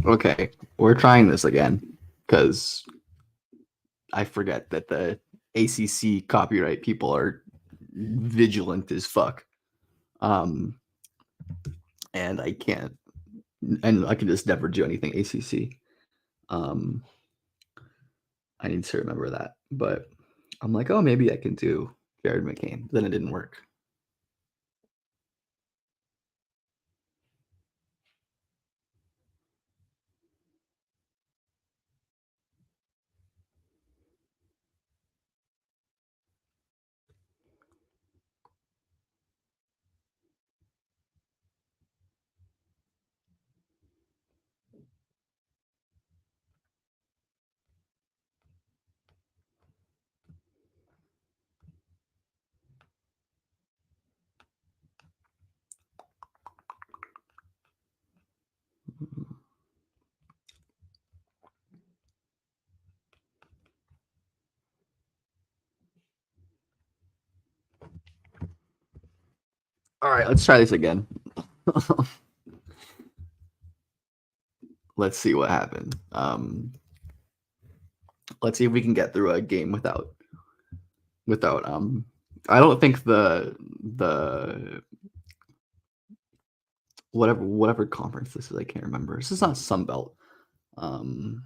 Okay, we're trying this again because I forget that the ACC copyright people are vigilant as fuck. Um, and I can't, and I can just never do anything ACC. Um, I need to remember that. But I'm like, oh, maybe I can do Jared McCain. Then it didn't work. All right, let's try this again. Let's see what happened. Let's see if we can get through a game without. I don't think the whatever conference this is. I can't remember. This is not Sunbelt. Um,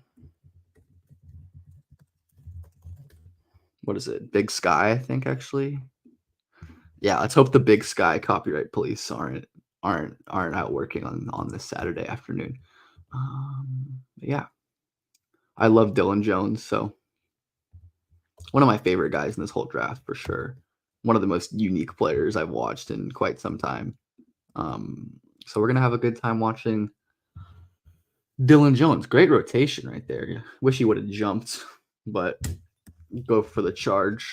what is it? Big Sky, I think actually. Yeah, let's hope the Big Sky copyright police aren't out working on this Saturday afternoon. Yeah, I love Dylan Jones, so one of my favorite guys in this whole draft for sure. One of the most unique players I've watched in quite some time. So we're gonna have a good time watching Dylan Jones. Great rotation right there. Wish he would have jumped, but go for the charge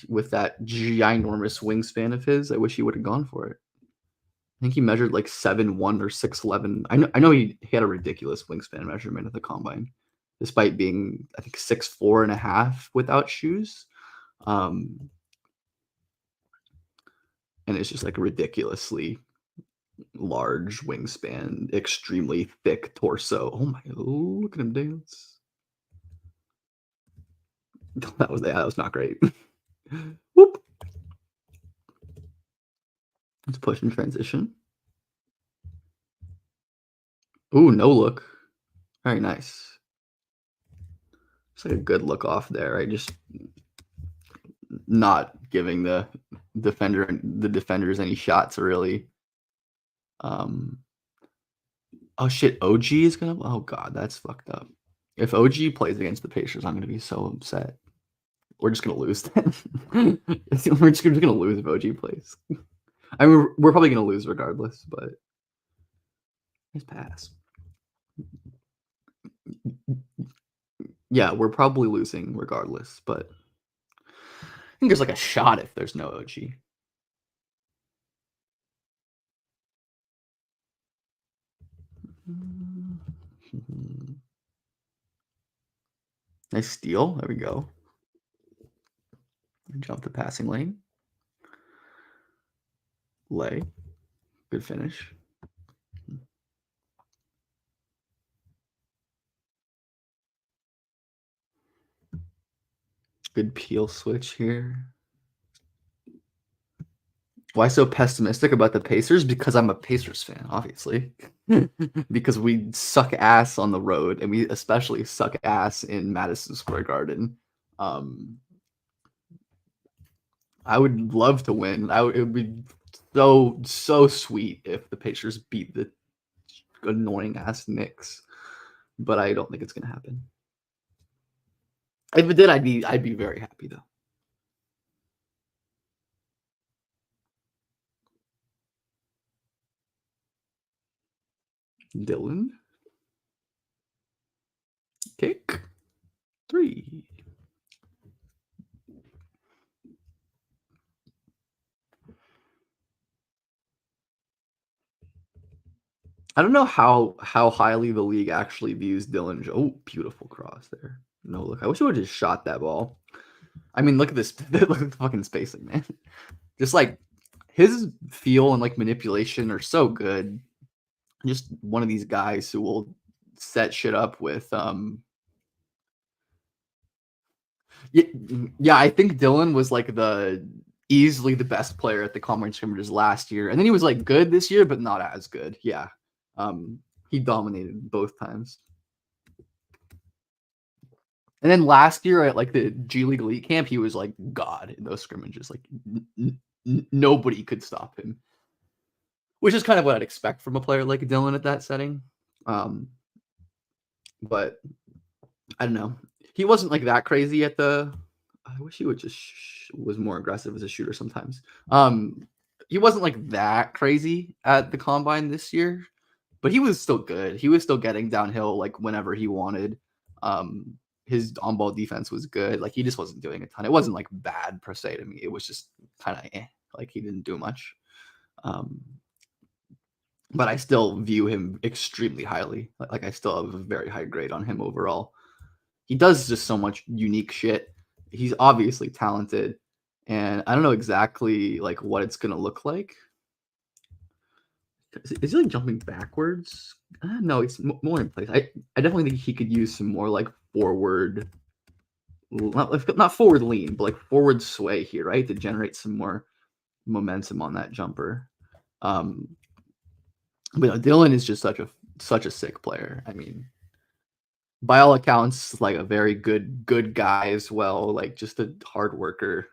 with that ginormous wingspan of his. I wish he would have gone for it. I think he measured like 7'1" or 6'11". I know he had a ridiculous wingspan measurement at the combine, despite being I think 6'4.5" without shoes. And it's just like ridiculously large wingspan, extremely thick torso. Oh my! Oh, look at him dance. That was not great. Whoop. Let's push in transition. Ooh, no look. Very nice. It's like a good look off there. Right, just not giving the defenders any shots really. Oh shit, OG is gonna. Oh god, that's fucked up. If OG plays against the Pacers, I'm gonna be so upset. We're just gonna lose then. We're just gonna lose if OG plays. I mean, we're probably gonna lose regardless, but nice pass. Yeah, we're probably losing regardless, but I think there's like a shot if there's no OG. Nice steal. There we go. Jump the passing lane. Lay. Good finish. Good peel switch here. Why so pessimistic about the Pacers? Because I'm a Pacers fan, obviously. Because we suck ass on the road, and we especially suck ass in Madison Square Garden. I would love to win. It would be so sweet if the Pacers beat the annoying ass Knicks, but I don't think it's gonna happen. If it did, I'd be very happy though. Dylan, kick, 3. I don't know how highly the league actually views Dylan. Oh, beautiful cross there. No look. I wish I would have just shot that ball. I mean, look at this. Look at the fucking spacing, man. Just like his feel and like manipulation are so good. Just one of these guys who will set shit up with, yeah, I think Dylan was like the easily the best player at the combine scrimmages last year, and then he was like good this year, but not as good. Yeah, um, he dominated both times. And then last year at like the G League Elite Camp, he was like God in those scrimmages. Like nobody could stop him, which is kind of what I'd expect from a player like Dylan at that setting. Um, but I don't know. He wasn't like that crazy at the. I wish he would just was more aggressive as a shooter sometimes. He wasn't like that crazy at the combine this year, but he was still good. He was still getting downhill like whenever he wanted. His on-ball defense was good. Like he just wasn't doing a ton. It wasn't like bad per se to me. It was just kind of like he didn't do much. Um, but I still view him extremely highly. Like I still have a very high grade on him overall. He does just so much unique shit. He's obviously talented, and I don't know exactly like what it's gonna look like. Is he like jumping backwards? No, it's more in place. I definitely think he could use some more like forward, not forward lean, but like forward sway here, right, to generate some more momentum on that jumper. But no, Dylan is just such a sick player. I mean, by all accounts, like a very good guy as well. Like just a hard worker.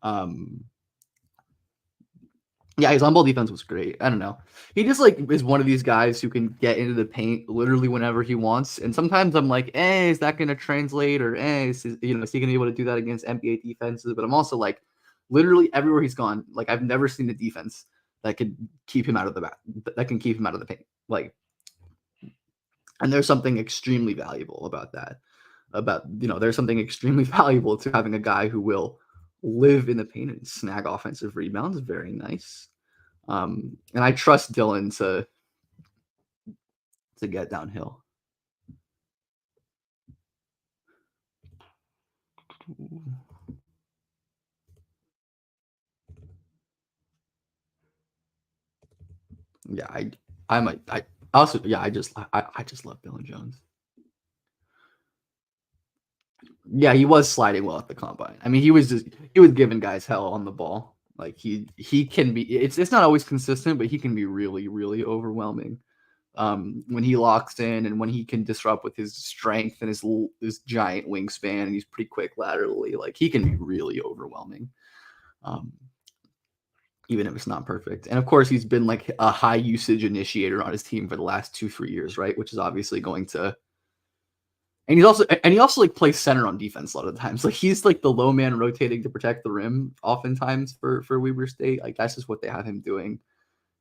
Um, yeah, his on-ball defense was great. I don't know. He just like is one of these guys who can get into the paint literally whenever he wants. And sometimes I'm like, is that going to translate? Or is he going to be able to do that against NBA defenses? But I'm also like, literally everywhere he's gone, like I've never seen a defense that could keep him out of the that can keep him out of the paint. Like, and there's something extremely valuable about that. There's something extremely valuable to having a guy who will live in the paint and snag offensive rebounds. Very nice. And I trust Dylan to get downhill. Yeah, I also yeah I just love Dylan Jones. Yeah, he was sliding well at the combine. I mean, he was giving guys hell on the ball. Like he can be. It's not always consistent, but he can be really overwhelming. When he locks in and when he can disrupt with his strength and his giant wingspan, and he's pretty quick laterally. Like he can be really overwhelming, even if it's not perfect. And of course, he's been like a high usage initiator on his team for the last 2-3 years, right? Which is obviously going to. And he also like plays center on defense a lot of the times. Like he's like the low man rotating to protect the rim, oftentimes for Weber State. Like that's just what they have him doing.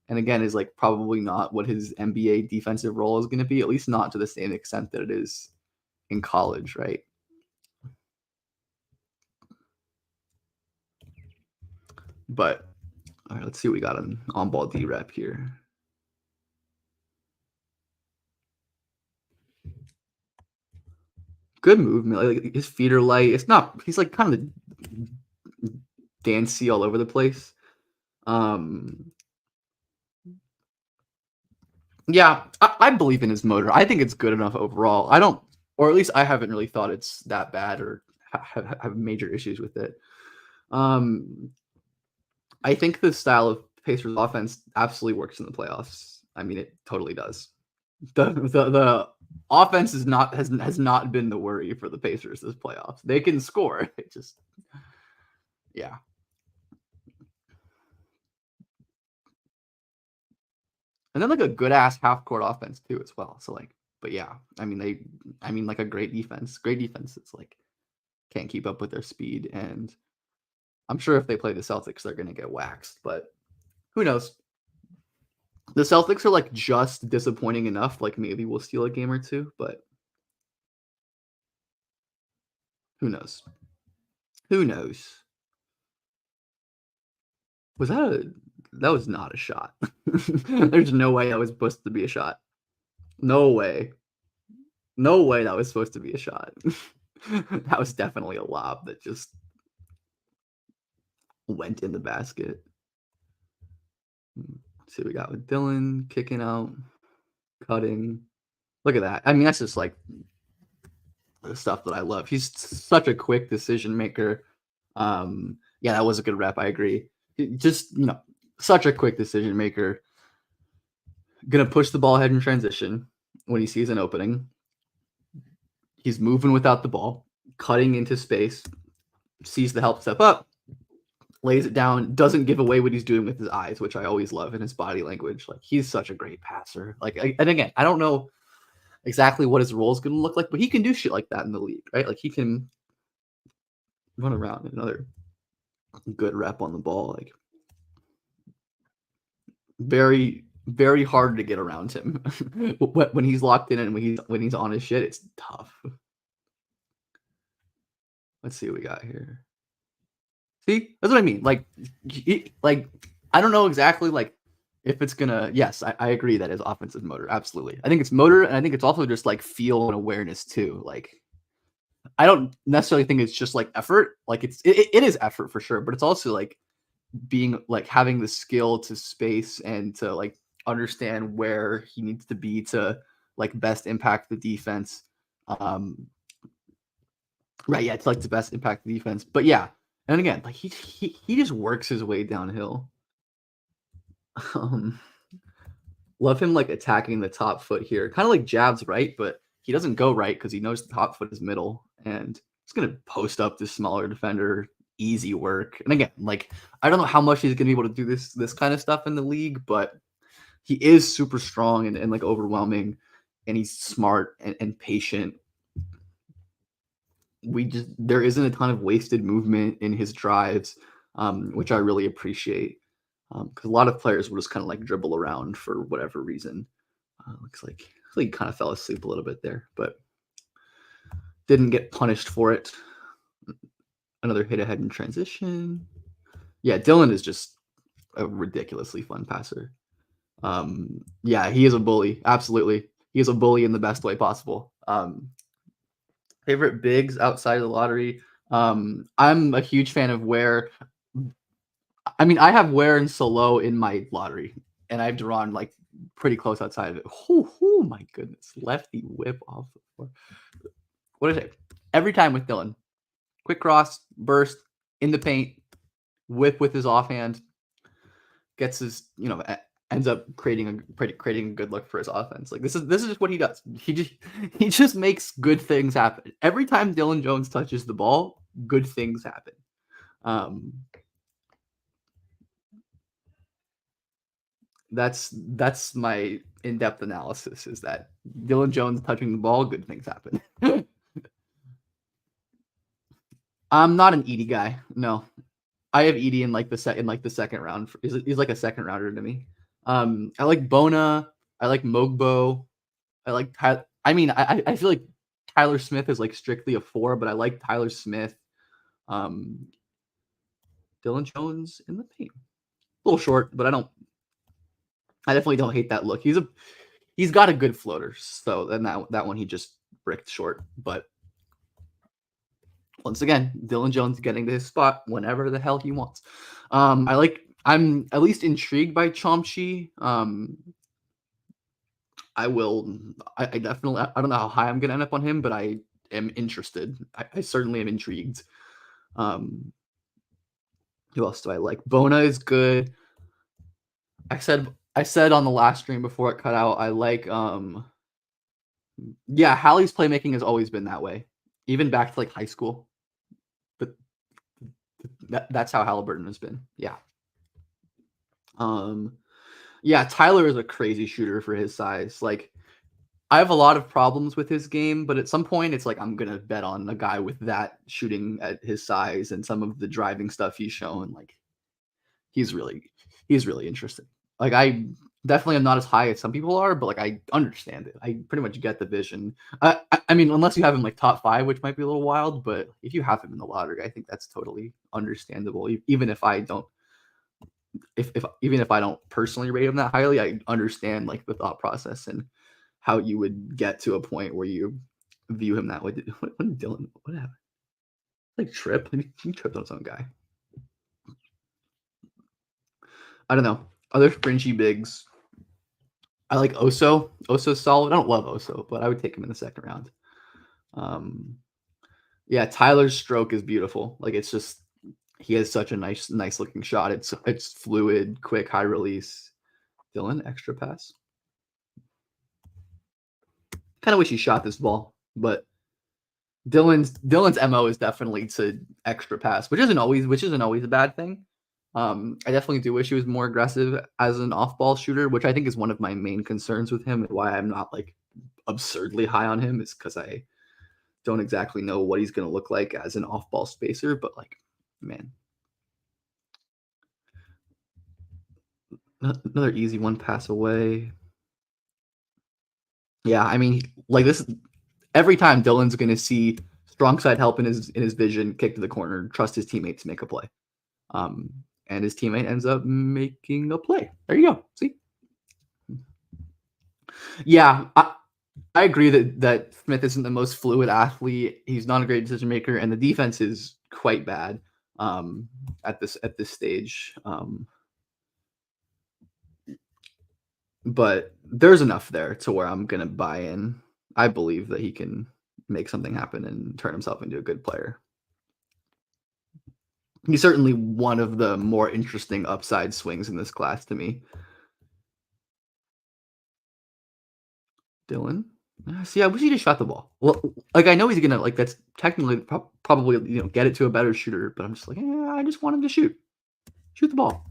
And again, is like probably not what his NBA defensive role is going to be, at least not to the same extent that it is in college, right? But all right, let's see what we got on ball D rep here. Good movement. Like his feet are light. It's not. He's like kind of dancy all over the place. Um, yeah, I believe in his motor. I think it's good enough overall. I don't, or at least I haven't really thought it's that bad or have major issues with it. Um, I think the style of Pacers offense absolutely works in the playoffs. I mean, it totally does. The offense has not been the worry for the Pacers this playoffs. They can score. It just yeah. And then like a good ass half court offense too as well. So like, but yeah, I mean like a great defense. Great defense. It's like can't keep up with their speed. And I'm sure if they play the Celtics, they're gonna get waxed. But who knows? The Celtics are like just disappointing enough. Like maybe we'll steal a game or two, but who knows? Who knows? Was that a that was not a shot. There's no way that was supposed to be a shot. No way. No way that was supposed to be a shot. That was definitely a lob that just went in the basket. Let's see what we got with Dylan kicking out, cutting. Look at that. I mean, that's just like the stuff that I love. He's such a quick decision maker. Yeah, that was a good rep. I agree. Just such a quick decision maker. Gonna push the ball ahead in transition when he sees an opening. He's moving without the ball, cutting into space, sees the help step up, lays it down, doesn't give away what he's doing with his eyes, which I always love, in his body language. Like, he's such a great passer. Like, and again, I don't know exactly what his role is going to look like, but he can do shit like that in the league, right? Like, he can run around. Another good rep on the ball. Like, very, very hard to get around him. When he's locked in and when he's on his shit, it's tough. Let's see what we got here. See, that's what I mean. Like, I don't know exactly like if it's gonna. Yes, I agree that is offensive motor. Absolutely, I think it's motor, and I think it's also just like feel and awareness too. Like, I don't necessarily think it's just like effort. Like, it is effort for sure, but it's also like being like having the skill to space and to like understand where he needs to be to like best impact the defense. Right, yeah, it's like the best impact the defense. But yeah, and again, like he just works his way downhill. Um, love him like attacking the top foot here, kind of like jabs right, but he doesn't go right because he knows the top foot is middle, and he's gonna post up this smaller defender. Easy work. And again, like I don't know how much he's gonna be able to do this kind of stuff in the league, but he is super strong and like overwhelming, and he's smart and patient. There isn't a ton of wasted movement in his drives, which I really appreciate. Because a lot of players will just kind of like dribble around for whatever reason. Looks like he kind of fell asleep a little bit there, but didn't get punished for it. Another hit ahead in transition. Yeah, Dillon is just a ridiculously fun passer. Yeah, he is a bully. Absolutely. He is a bully in the best way possible. Favorite bigs outside of the lottery. I'm a huge fan of Ware. I mean, I have Ware and Solo in my lottery, and I've drawn like pretty close outside of it. Oh my goodness. Lefty whip off the floor. What is it? Every time with Dillon. Quick cross, burst, in the paint, whip with his offhand, gets his, ends up creating a good look for his offense. Like this is just what he does. He just makes good things happen. Every time Dillon Jones touches the ball, good things happen. That's my in-depth analysis, is that Dillon Jones touching the ball, good things happen. I'm not an Edie guy. No. I have Edie in like the second round. He's like a second rounder to me. I like Bona. I like Mogbo. I like Tyler. I mean, I feel like Tyler Smith is like strictly a 4, but I like Tyler Smith. Dillon Jones in the paint. A little short, but I definitely don't hate that look. He's got a good floater, so then that one he just bricked short. But once again, Dillon Jones getting to his spot whenever the hell he wants. I'm at least intrigued by Chomsky. I definitely, I don't know how high I'm gonna end up on him, but I am interested. I certainly am intrigued. Who else do I like? Bona is good. I said on the last stream before it cut out, I like yeah, Hallie's playmaking has always been that way, even back to like high school. But that's how Halliburton has been. Yeah. Yeah, Tyler is a crazy shooter for his size. Like, I have a lot of problems with his game, but at some point it's like I'm gonna bet on a guy with that shooting at his size and some of the driving stuff he's shown. Like, he's really interesting. Like, I definitely am not as high as some people are, but like I understand it. I pretty much get the vision. I mean, unless you have him like top 5, which might be a little wild, but if you have him in the lottery, I think that's totally understandable. Even if I don't even if I don't personally rate him that highly, I understand like the thought process and how you would get to a point where you view him that way. What did Dillon? What happened? Like trip? He tripped on his own guy. I don't know. Other fringy bigs. I like Oso. Oso's solid. I don't love Oso, but I would take him in the second round. Um, yeah, Tyler's stroke is beautiful. Like it's just he has such a nice looking shot. It's fluid, quick, high release. Dillon, extra pass. Kind of wish he shot this ball, but Dillon's MO is definitely to extra pass, which isn't always a bad thing. I definitely do wish he was more aggressive as an off ball shooter, which I think is one of my main concerns with him and why I'm not like absurdly high on him is because I don't exactly know what he's going to look like as an off ball spacer. But like, man, another easy one pass away. Yeah, I mean, like this every time Dillon's going to see strong side help in his vision, kick to the corner, trust his teammate to make a play. Um, and his teammate ends up making a play. There you go. See? Yeah, I agree that Smith isn't the most fluid athlete. He's not a great decision maker, and the defense is quite bad at this stage. But there's enough there to where I'm gonna buy in. I believe that he can make something happen and turn himself into a good player. He's certainly one of the more interesting upside swings in this class to me. Dillon. See, I wish he just shot the ball. Well, like I know he's gonna like that's technically probably get it to a better shooter, but I'm just like, I just want him to shoot the ball.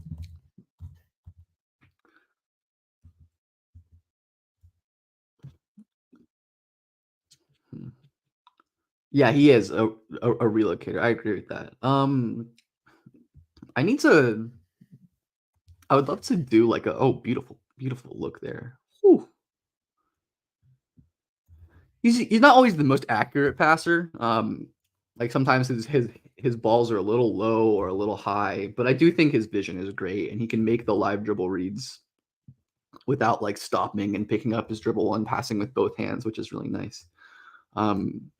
Hmm. Yeah, he is a relocator. I agree with that. I need to. I would love to do like a beautiful look there. Whew. He's not always the most accurate passer. Like sometimes his balls are a little low or a little high, but I do think his vision is great and he can make the live dribble reads without like stopping and picking up his dribble and passing with both hands, which is really nice. Um,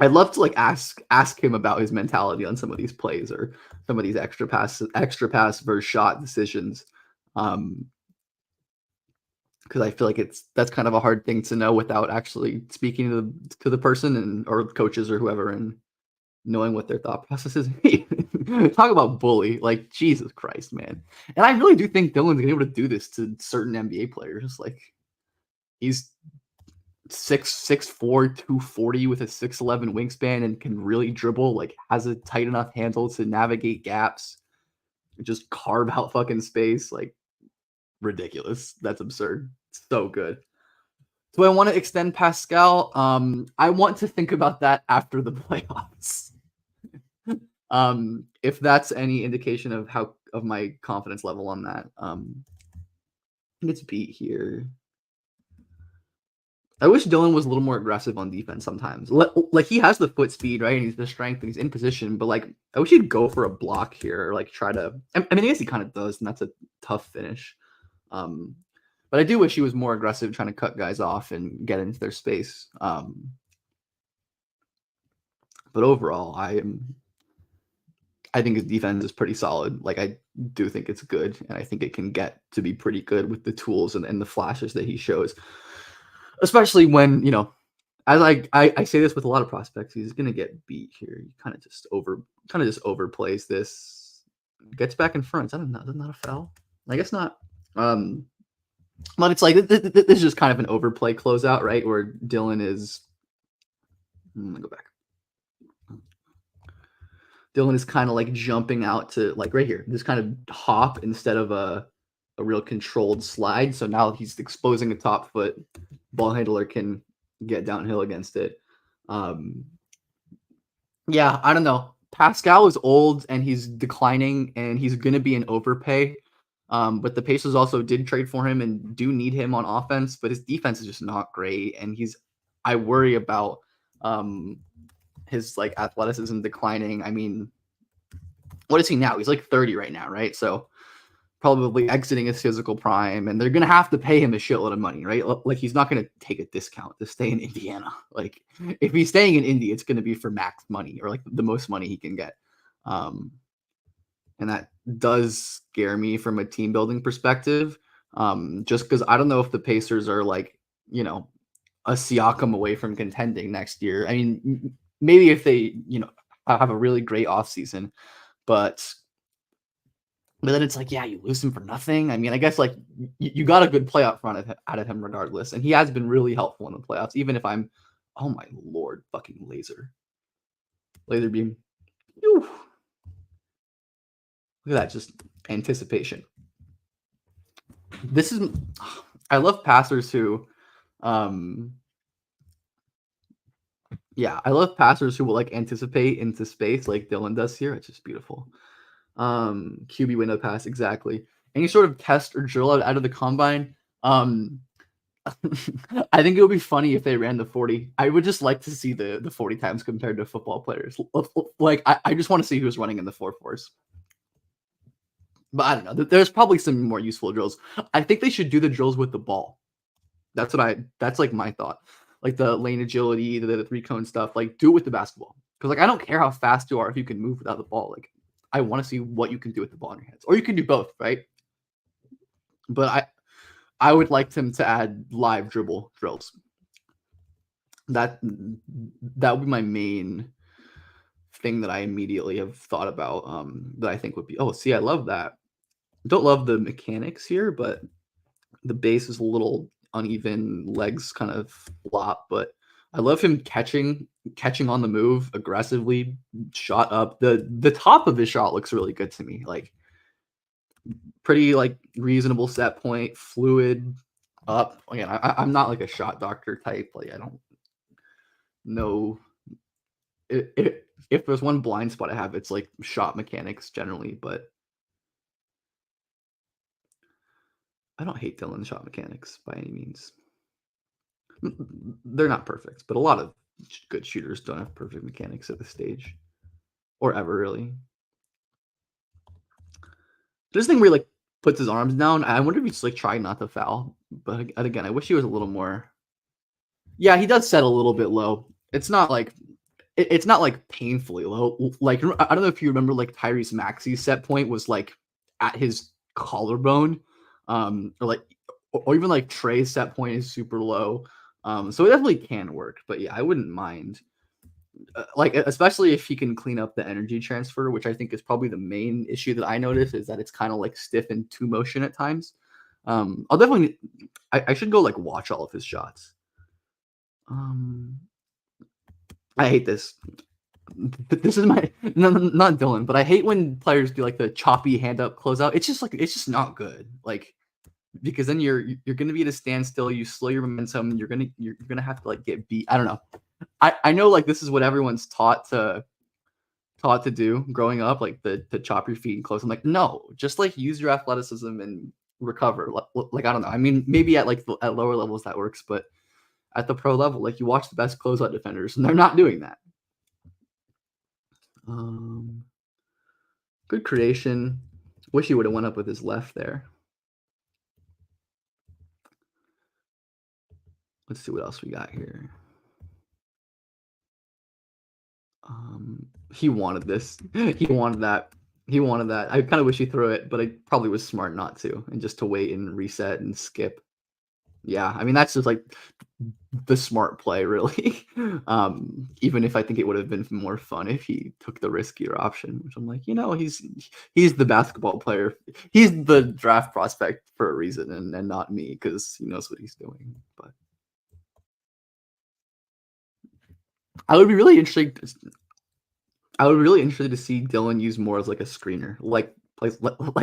I'd love to like ask him about his mentality on some of these plays or some of these extra pass versus shot decisions. Um, because I feel like that's kind of a hard thing to know without actually speaking to the person and or coaches or whoever and knowing what their thought process is. Talk about bully, like Jesus Christ, man. And I really do think Dillon's gonna be able to do this to certain NBA players. Like he's 6'4", 240 with a 6'11" wingspan and can really dribble, like has a tight enough handle to navigate gaps, just carve out fucking space. Like ridiculous. That's absurd. So good. Do I want to extend Pascal? I want to think about that after the playoffs. If that's any indication of how of my confidence level on that. It's beat here. I wish Dillon was a little more aggressive on defense sometimes. Like he has the foot speed, right? And he's the strength and he's in position, but like I wish he'd go for a block here or like try to I mean I guess he kind of does, and that's a tough finish. Um, but I do wish he was more aggressive trying to cut guys off and get into their space. But overall, I think his defense is pretty solid. Like I do think it's good, and I think it can get to be pretty good with the tools and the flashes that he shows. Especially when, as I say this with a lot of prospects, he's gonna get beat here. He kind of just overplays this, gets back in front. Is that not a foul? I guess not. But it's like this is just kind of an overplay closeout, right? Where Dillon is. Let me go back. Dillon is kind of like jumping out to like right here, this kind of hop instead of a real controlled slide. So now he's exposing a top foot. Ball handler can get downhill against it. Yeah, I don't know. Pascal is old and he's declining and he's going to be an overpay. But the Pacers also did trade for him and do need him on offense, but his defense is just not great. And I worry about his like athleticism declining. I mean, what is he now? He's like 30 right now, right? So probably exiting his physical prime, and they're gonna have to pay him a shitload of money, right? Like he's not gonna take a discount to stay in Indiana. Like if he's staying in Indy, it's gonna be for max money or like the most money he can get. And that does scare me from a team building perspective. Just because I don't know if the Pacers are like, you know, a Siakam away from contending next year. I mean, maybe if they, have a really great offseason, but then it's like, yeah, you lose him for nothing. I mean, I guess like you got a good playoff run out of him regardless, and he has been really helpful in the playoffs. Even if oh my lord, fucking laser beam. Whew. Look at that, just anticipation. This is, I love passers who, yeah, I love passers who will like anticipate into space like Dillon does here. It's just beautiful. QB window pass, exactly. Any sort of test or drill out of the combine. I think it would be funny if they ran the 40. I would just like to see the 40 times compared to football players. Like I just want to see who's running in the 4.4s. But I don't know. There's probably some more useful drills. I think they should do the drills with the ball. That's like my thought. Like the lane agility, the 3-cone stuff, like do it with the basketball. Because like I don't care how fast you are if you can move without the ball. Like I want to see what you can do with the ball in your hands. Or you can do both, right? But I would like them to add live dribble drills. That would be my main thing that I immediately have thought about. That I think would be, oh, see, I love that. Don't love the mechanics here, but the base is a little uneven, legs kind of flop, but I love him catching on the move aggressively, shot up. The top of his shot looks really good to me. Like pretty like reasonable set point, fluid up. Again, I'm not like a shot doctor type. Like I don't know if there's one blind spot I have, it's like shot mechanics generally, but I don't hate Dillon's shot mechanics by any means. They're not perfect, but a lot of good shooters don't have perfect mechanics at this stage, or ever really. This thing where he like puts his arms down, I wonder if he's like trying not to foul. But again, I wish he was a little more. Yeah, he does set a little bit low. It's not like it's not like painfully low. Like I don't know if you remember, like Tyrese Maxey's set point was like at his collarbone, or like, or even like Trey's set point is super low. So it definitely can work. But yeah, I wouldn't mind. Like especially if he can clean up the energy transfer, which I think is probably the main issue that I notice is that it's kind of like stiff in two motion at times. I'll definitely, I should go like watch all of his shots. I hate this. This is my not Dillon, but I hate when players do like the choppy hand up closeout. It's just not good. Like because then you're gonna be at a standstill. You slow your momentum. You're gonna have to like get beat. I don't know. I know like this is what everyone's taught to do growing up, like the chop your feet and close. I'm like, no, just like use your athleticism and recover. Like I don't know. I mean, maybe at like at lower levels that works, but at the pro level, like you watch the best closeout defenders, and they're not doing that. Good creation. Wish he would have went up with his left there. Let's see what else we got here. He wanted this. He wanted that. He wanted that. I kind of wish he threw it, but I probably was smart not to, and just to wait and reset and skip. Yeah, I mean that's just like the smart play, really. Even if I think it would have been more fun if he took the riskier option, which I'm like, he's the basketball player. He's the draft prospect for a reason, and not me because he knows what he's doing. But I would be really interested. I would be really interested to see Dillon use more as like a screener, like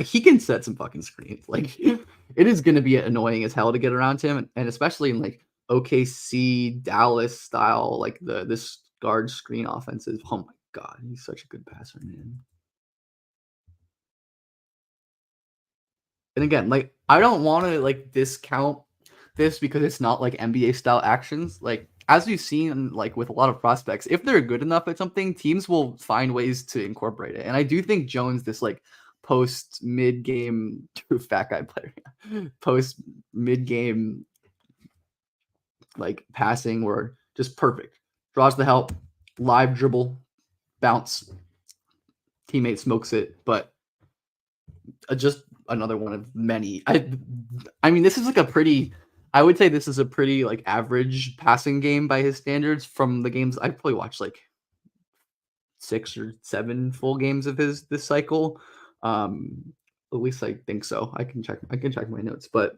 he can set some fucking screens. Like it is going to be annoying as hell to get around him, and especially in like OKC Dallas style, like this guard screen offenses. Oh my god, he's such a good passer, man. And again, like I don't want to like discount this because it's not like NBA style actions. Like as we've seen, like with a lot of prospects, if they're good enough at something, teams will find ways to incorporate it. And I do think Jones, this like post mid game, true fat guy player, post mid game like passing were just perfect. Draws the help, live dribble, bounce, teammate smokes it, but just another one of many. I mean, this is like a pretty. I would say this is a pretty like average passing game by his standards. From the games I've probably watched like 6 or 7 full games of his this cycle. At least I think so. I can check my notes, but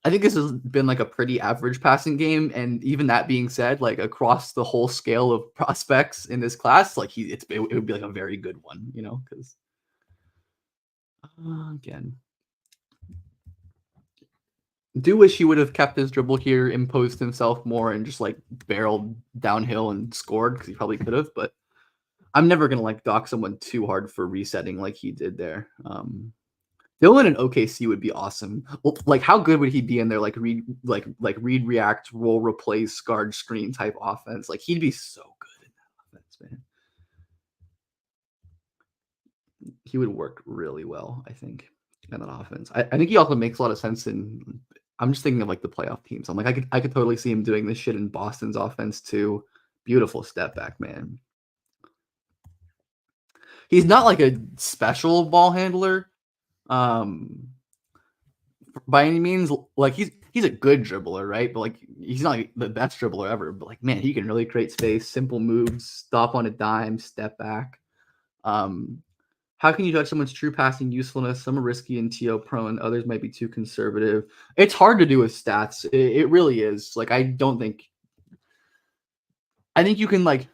I think this has been like a pretty average passing game. And even that being said, like across the whole scale of prospects in this class, like it would be like a very good one, you know, because again, do wish he would have kept his dribble here, imposed himself more, and just like barreled downhill and scored because he probably could have. But I'm never gonna like dock someone too hard for resetting like he did there. Dillon in OKC would be awesome. Well, like, how good would he be in their like read, react, roll, replace, guard, screen type offense? Like, he'd be so good in that offense, man. He would work really well, I think, in that offense. I think he also makes a lot of sense in. I'm just thinking of like the playoff teams. I'm like, I could totally see him doing this shit in Boston's offense too. Beautiful step back, man. He's not like a special ball handler. Um, by any means. Like he's a good dribbler, right? But like he's not like the best dribbler ever. But like man, he can really create space, simple moves, stop on a dime, step back. Um, how can you judge someone's true passing usefulness? Some are risky and TO prone, others might be too conservative. It's hard to do with stats. It really is. Like I think you can like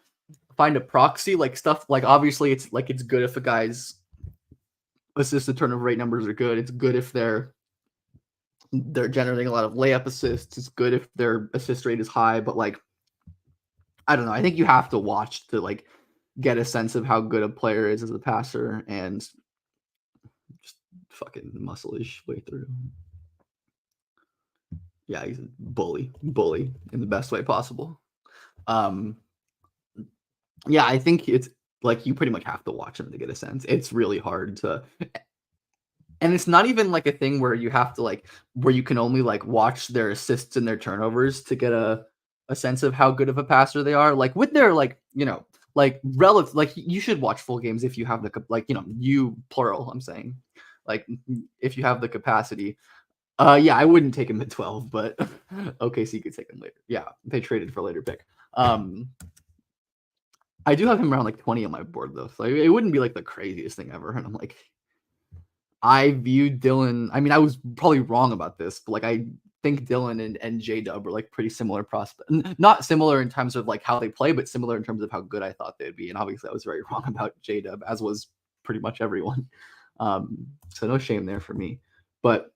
find a proxy like stuff like obviously it's good if a guy's assist to turnover rate numbers are good. It's good if they're generating a lot of layup assists. It's good if their assist rate is high, but like I don't know. I think you have to watch to like get a sense of how good a player is as a passer and just fucking muscle his way through. Yeah, he's a bully in the best way possible. Um, yeah, I think it's like you pretty much have to watch him to get a sense. It's really hard to and it's not even like a thing where you have to like where you can only like watch their assists and their turnovers to get a sense of how good of a passer they are. Like with their like, you know, like relative like you should watch full games if you have the like, you know, you plural, I'm saying. Like if you have the capacity. Yeah, I wouldn't take him at 12, but OKC could take him later. Yeah, they traded for a later pick. I do have him around like 20 on my board though. So it wouldn't be like the craziest thing ever. And I'm like, I view Dillon. I mean, I was probably wrong about this, but like I think Dillon and J Dub are like pretty similar prospects. Not similar in terms of like how they play, but similar in terms of how good I thought they'd be. And obviously, I was very wrong about J Dub, as was pretty much everyone. So no shame there for me. But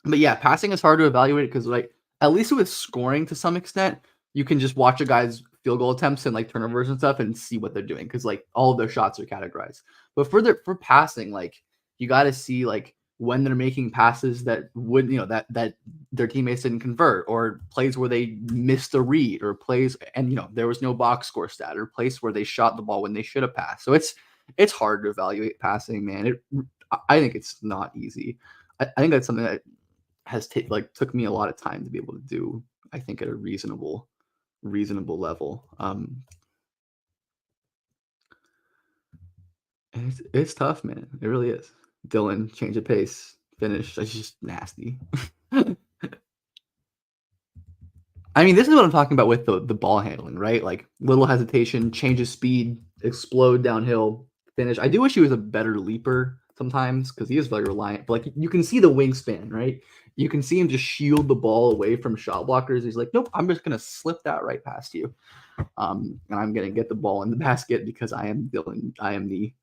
yeah, passing is hard to evaluate because like at least with scoring to some extent, you can just watch a guy's field goal attempts and like turnovers and stuff and see what they're doing because like all of their shots are categorized. But for passing, like you got to see like when they're making passes that would that their teammates didn't convert or plays where they missed a read or plays and there was no box score stat or place where they shot the ball when they should have passed. So it's hard to evaluate passing, man. I think it's not easy. I think that's something that took me a lot of time to be able to do. I think at a reasonable level. And it's tough, man. It really is. Dillon, change of pace, finish. It's just nasty. I mean, this is what I'm talking about with the ball handling, right? Like little hesitation, change of speed, explode downhill, finish. I do wish he was a better leaper sometimes because he is very reliant. But like you can see the wingspan, right? You can see him just shield the ball away from shot blockers. He's like, nope, I'm just gonna slip that right past you, and I'm gonna get the ball in the basket because I am Dillon. I am the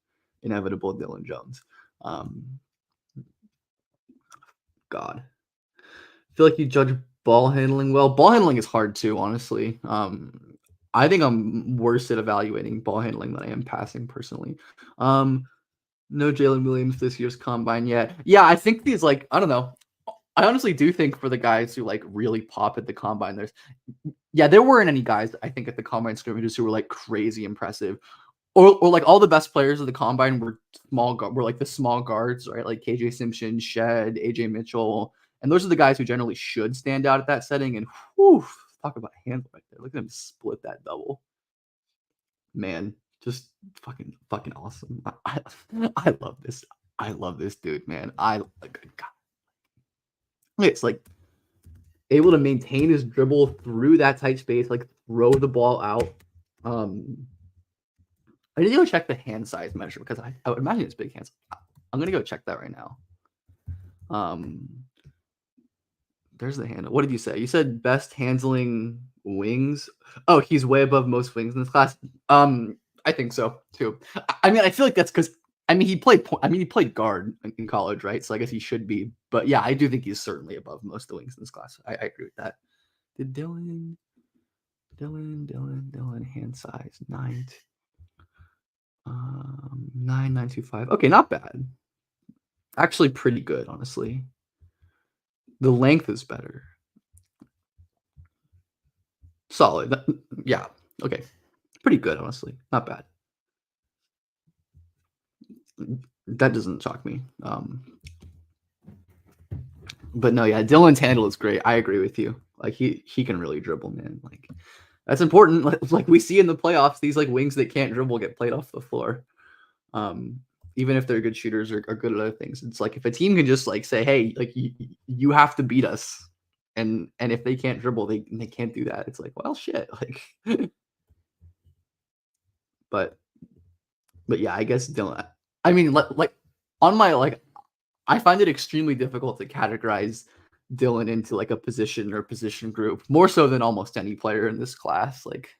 inevitable Dillon Jones. Um, God, I feel like you judge ball handling well. Ball handling is hard too, honestly. I think I'm worse at evaluating ball handling than I am passing personally. No Jalen Williams this year's combine yet. Yeah, I think these like I don't know. I honestly do think for the guys who like really pop at the combine, there weren't any guys I think at the combine scrimmages who were like crazy impressive. Or like all the best players of the combine were like the small guards, right? Like KJ Simpson, Shed, AJ Mitchell. And those are the guys who generally should stand out at that setting. And whew, talk about handle right there. Look at him split that double. Man, just fucking awesome. I love this. I love this dude, man. I like God. It's like able to maintain his dribble through that tight space, like throw the ball out. Um, I need to go check the hand size measure because I would imagine it's big hands. I'm gonna go check that right now. Um, there's the handle. What did you say? You said best handling wings. Oh, he's way above most wings in this class. I think so too. I mean, I feel like that's because I mean he played guard in college, right? So I guess he should be. But yeah, I do think he's certainly above most of the wings in this class. I agree with that. Did Dillon hand size 9925. Okay, not bad. Actually pretty good, honestly. The length is better. Solid. Yeah. Okay. Pretty good, honestly. Not bad. That doesn't shock me. But no, yeah, Dillon's handle is great. I agree with you. Like he can really dribble, man. Like that's important. Like we see in the playoffs, these like wings that can't dribble get played off the floor. Um, even if they're good shooters or are good at other things, it's like if a team can just like say, "Hey, like you have to beat us," and if they can't dribble, they can't do that. It's like, well, shit. Like, but but yeah, I guess Dillon. I mean, like on my like I find it extremely difficult to categorize Dillon into like a position or position group, more so than almost any player in this class. Like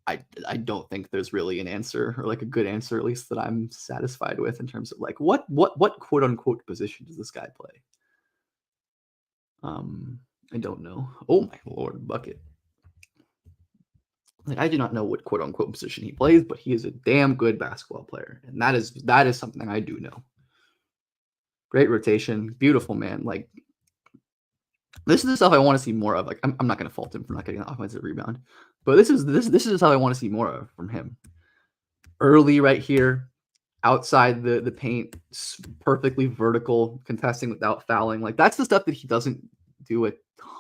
I don't think there's really an answer or like a good answer, at least that I'm satisfied with in terms of like what quote unquote position does this guy play? I don't know. Oh my lord, bucket. Like I do not know what quote unquote position he plays, but he is a damn good basketball player, and that is something I do know. Great rotation, beautiful man. Like this is the stuff I want to see more of. Like I'm not going to fault him for not getting an offensive rebound, but this is how I want to see more of from him. Early right here, outside the paint, perfectly vertical, contesting without fouling. Like that's the stuff that he doesn't do a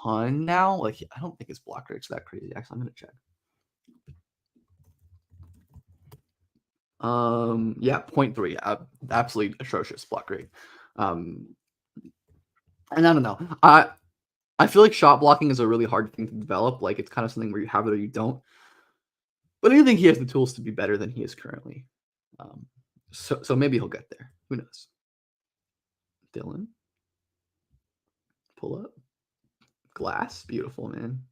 ton now. Like I don't think his block rate's that crazy. Actually, I'm gonna check. Yeah, 0.3, absolutely atrocious block rate. And I don't know. I feel like shot blocking is a really hard thing to develop. Like it's kind of something where you have it or you don't. But I do think he has the tools to be better than he is currently. Um, so maybe he'll get there. Who knows? Dillon, pull up. Glass, beautiful, man.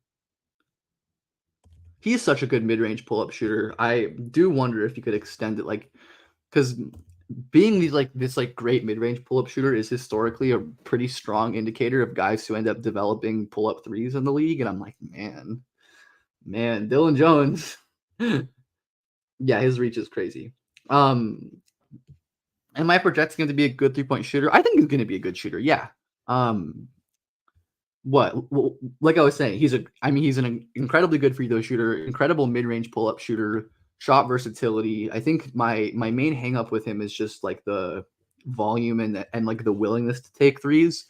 He's such a good mid-range pull-up shooter. I do wonder if you could extend it, like, because being this like great mid-range pull-up shooter is historically a pretty strong indicator of guys who end up developing pull-up threes in the league. And I'm like, man, Dillon Jones. Yeah, his reach is crazy. Am I projecting him to be a good three-point shooter? I think he's going to be a good shooter. Yeah. Um, what? Well, like I was saying, he's an incredibly good free throw shooter, incredible mid-range pull-up shooter, shot versatility. I think my main hang up with him is just like the volume and like the willingness to take threes,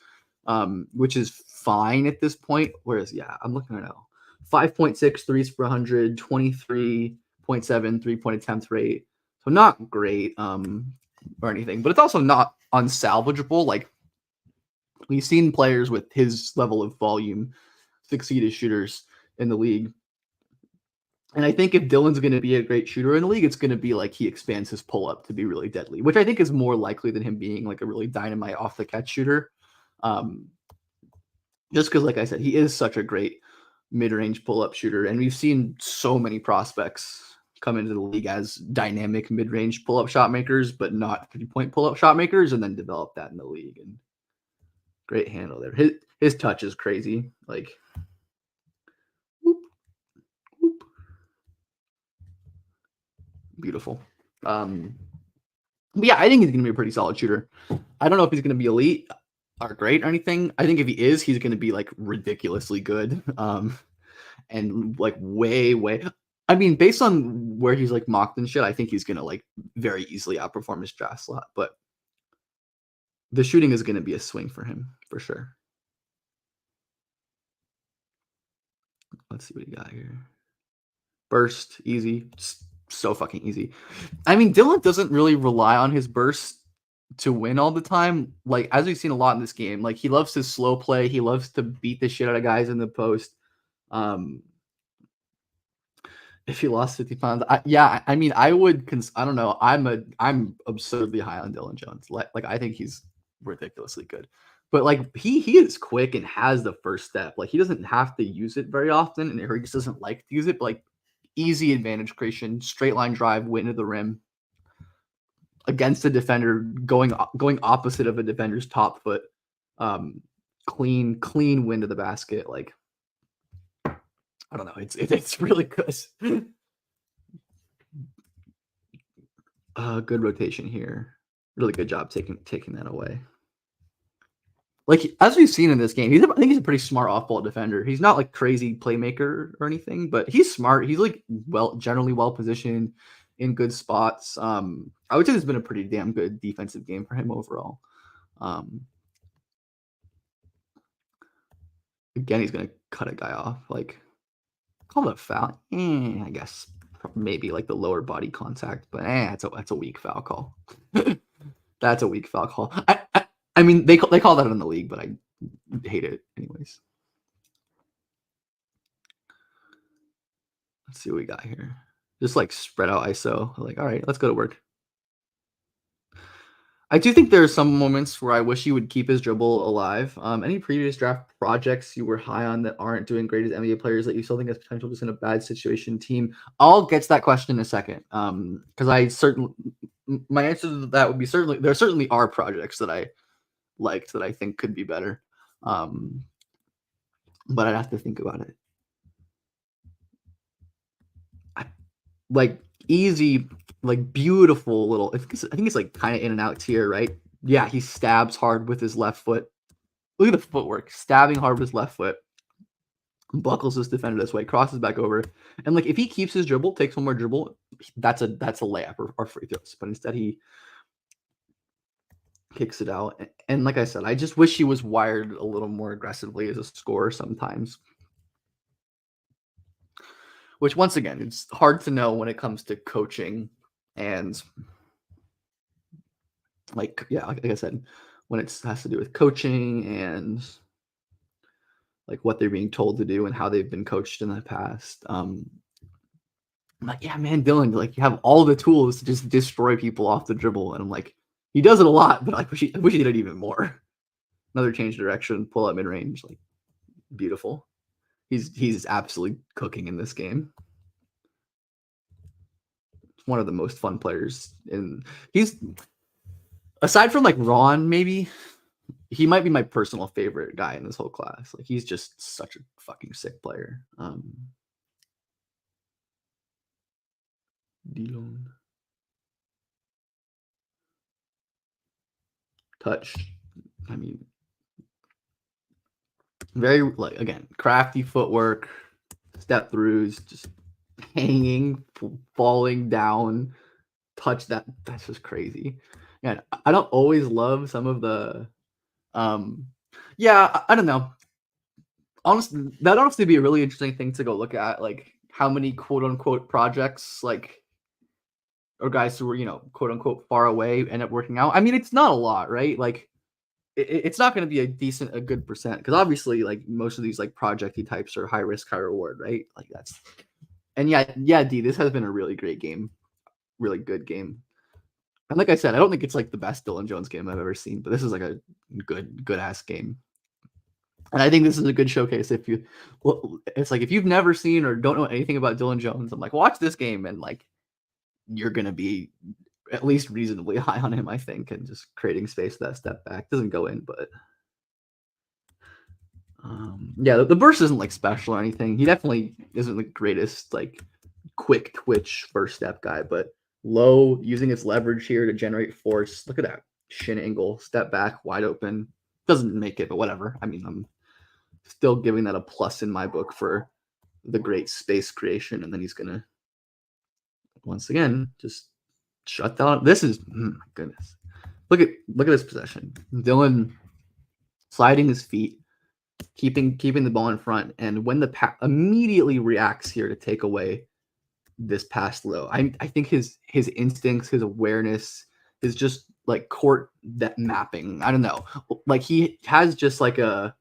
which is fine at this point. Whereas, yeah, I'm looking right now. 5.6 threes per 100, 23.7 3-point attempt rate. So not great or anything, but it's also not unsalvageable. Like we've seen players with his level of volume succeed as shooters in the league. And I think if Dillon's going to be a great shooter in the league, it's going to be like he expands his pull up to be really deadly, which I think is more likely than him being like a really dynamite off the catch shooter. Just because, like I said, he is such a great mid range pull up shooter. And we've seen so many prospects come into the league as dynamic mid range pull up shot makers, but not 3-point pull up shot makers, and then develop that in the league. And great handle there. His touch is crazy. Like, whoop, whoop. Beautiful. But yeah, I think he's going to be a pretty solid shooter. I don't know if he's going to be elite or great or anything. I think if he is, he's going to be like ridiculously good. And like way. I mean, based on where he's like mocked and shit, I think he's going to like very easily outperform his draft slot. But the shooting is going to be a swing for him for sure. Let's see what he got here. Burst, easy. So fucking easy. I mean, Dillon doesn't really rely on his burst to win all the time. Like, as we've seen a lot in this game, like, he loves to slow play, he loves to beat the shit out of guys in the post. Um, if he lost 50 pounds, yeah, I mean, I don't know. I'm absurdly high on Dylan Jones. Like I think he's ridiculously good. But like he is quick and has the first step. Like he doesn't have to use it very often, and he just doesn't like to use it. But like easy advantage creation, straight line drive, win to the rim against a defender, going opposite of a defender's top foot, um, clean win to the basket. Like I don't know, it's really good. Good rotation here. Really good job taking that away. Like as we've seen in this game, I think he's a pretty smart off-ball defender. He's not like crazy playmaker or anything, but he's smart. He's like generally well positioned in good spots. I would say it's been a pretty damn good defensive game for him overall. Again, he's gonna cut a guy off. Like call it a foul. I guess maybe like the lower body contact, but that's a weak foul call. That's a weak foul call. I mean, they call that in the league, but I hate it anyways. Let's see what we got here. Just like spread out ISO. Like, all right, let's go to work. I do think there are some moments where I wish he would keep his dribble alive. Any previous draft projects you were high on that aren't doing great as NBA players that you still think has potential just in a bad situation team? I'll get to that question in a second. Because my answer to that would be there certainly are projects that I liked that I think could be better. But I'd have to think about it. Like easy, like beautiful little. I think it's like kind of in and out tier, right? Yeah, he stabs hard with his left foot. Look at the footwork, stabbing hard with his left foot. Buckles this defender this way, crosses back over, and like if he keeps his dribble, takes one more dribble, that's a layup or free throws. But instead he kicks it out. And like I said, I just wish he was wired a little more aggressively as a scorer sometimes. Which once again, it's hard to know when it comes to coaching and like I said, when it has to do with coaching and like what they're being told to do and how they've been coached in the past. I'm like, yeah, man, Dylan, like you have all the tools to just destroy people off the dribble. And I'm like, he does it a lot, but I wish he did it even more. Another change direction, pull up mid range, like beautiful. He's absolutely cooking in this game. One of the most fun players, and he's aside from like Ron, maybe he might be my personal favorite guy in this whole class. Like he's just such a fucking sick player. DILLON. Touch. I mean, very like again, crafty footwork, step throughs, just hanging, falling down, touch that. That's just crazy. Yeah, I don't always love some of the yeah, I don't know. Honestly, that'd honestly be a really interesting thing to go look at, like how many quote unquote projects like or guys who were, quote unquote far away end up working out. I mean, it's not a lot, right? Like it's not going to be a good percent because obviously like most of these like projecty types are high risk, high reward, right? Like that's and yeah, D, this has been a really great game, really good game. And like I said, I don't think it's like the best Dylan Jones game I've ever seen, but this is like a good ass game. And I think this is a good showcase it's like if you've never seen or don't know anything about Dylan Jones, I'm like, watch this game and like you're gonna be at least reasonably high on him, I think, and just creating space that step back doesn't go in, but yeah, the burst isn't like special or anything. He definitely isn't the greatest like quick twitch first step guy, but low using his leverage here to generate force. Look at that shin angle, step back, wide open. Doesn't make it, but whatever. I mean, I'm still giving that a plus in my book for the great space creation, and then he's gonna once again just shut down. This is my goodness. Look at this possession. Dylan sliding his feet, keeping the ball in front, and when the immediately reacts here to take away this pass low. I think his instincts, his awareness, his just like court that mapping. I don't know. Like he has just like a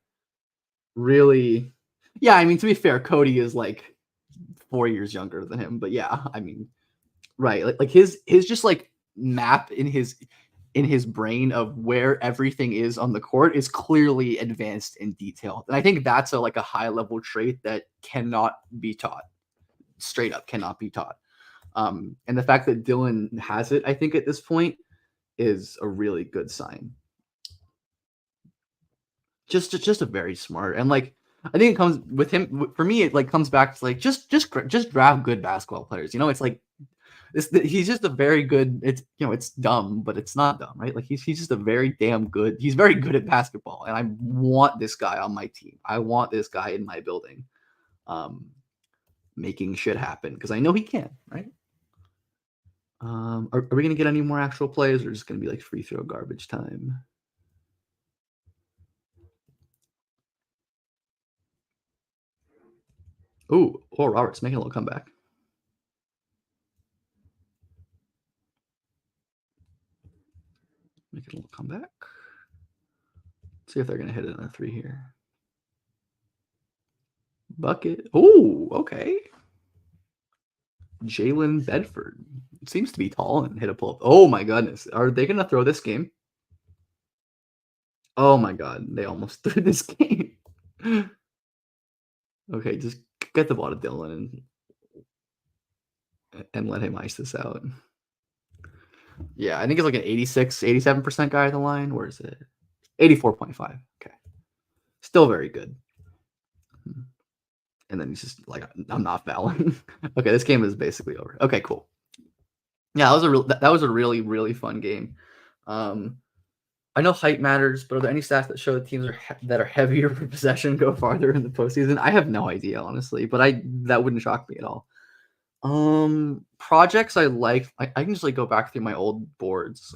really, yeah. I mean, to be fair, Cody is like 4 years younger than him, but yeah, I mean, right? Like his just like map in his brain of where everything is on the court is clearly advanced in detail, and I think that's a like a high level trait that cannot be taught. Straight up, cannot be taught. And the fact that Dillon has it, I think at this point, is a really good sign. Just a very smart, and like I think it comes with him. For me, it like comes back to like just draft good basketball players. You know, it's like he's just a very good. It's it's dumb, but it's not dumb, right? Like he's just a very damn good. He's very good at basketball, and I want this guy on my team. I want this guy in my building, making shit happen because I know he can, right? Are we gonna get any more actual plays, or just gonna be like free throw garbage time? Ooh, Oral Roberts making a little comeback. Making a little comeback. Let's see if they're gonna hit it on a three here. Bucket. Ooh, okay. Jalen Bedford seems to be tall and hit a pull up. Oh my goodness, are they gonna throw this game? Oh my god, they almost threw this game. Okay, just get the ball to Dillon and let him ice this out. Yeah, I think it's like an 86, 87% guy at the line. Where is it? 84.5. Okay. Still very good. And then he's just like, I'm not fouling. Okay, this game is basically over. Okay, cool. Yeah, that was a really, really fun game. I know height matters, but are there any stats that show that teams that are heavier for possession go farther in the postseason? I have no idea, honestly, but that wouldn't shock me at all. Projects I like. I can just like go back through my old boards.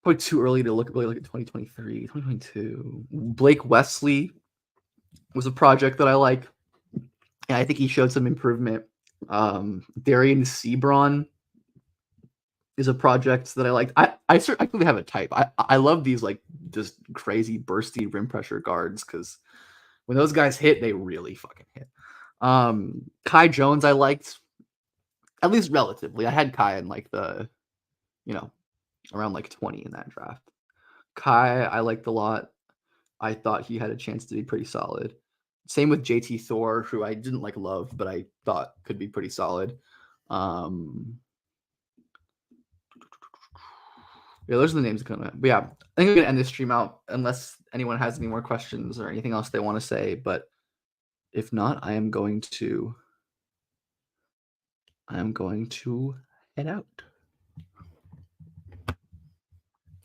Probably too early to really look at 2023, 2022. Blake Wesley was a project that I like, and I think he showed some improvement. Darian Sebron is a project that I liked. I certainly have a type. I love these like just crazy bursty rim pressure guards because when those guys hit, they really fucking hit. Kai Jones I liked, at least relatively. I had Kai in like the, around like 20 in that draft. Kai I liked a lot. I thought he had a chance to be pretty solid. Same with JT Thor, who I didn't like love, but I thought could be pretty solid. Yeah, those are the names coming up. But yeah, I think I'm gonna end this stream out unless anyone has any more questions or anything else they want to say. But if not, I am going to head out.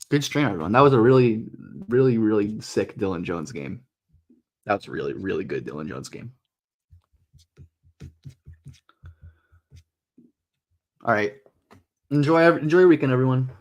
Good stream, everyone. That was a really, really, really sick Dillon Jones game. That was a really, really good Dillon Jones game. All right. Enjoy your weekend, everyone.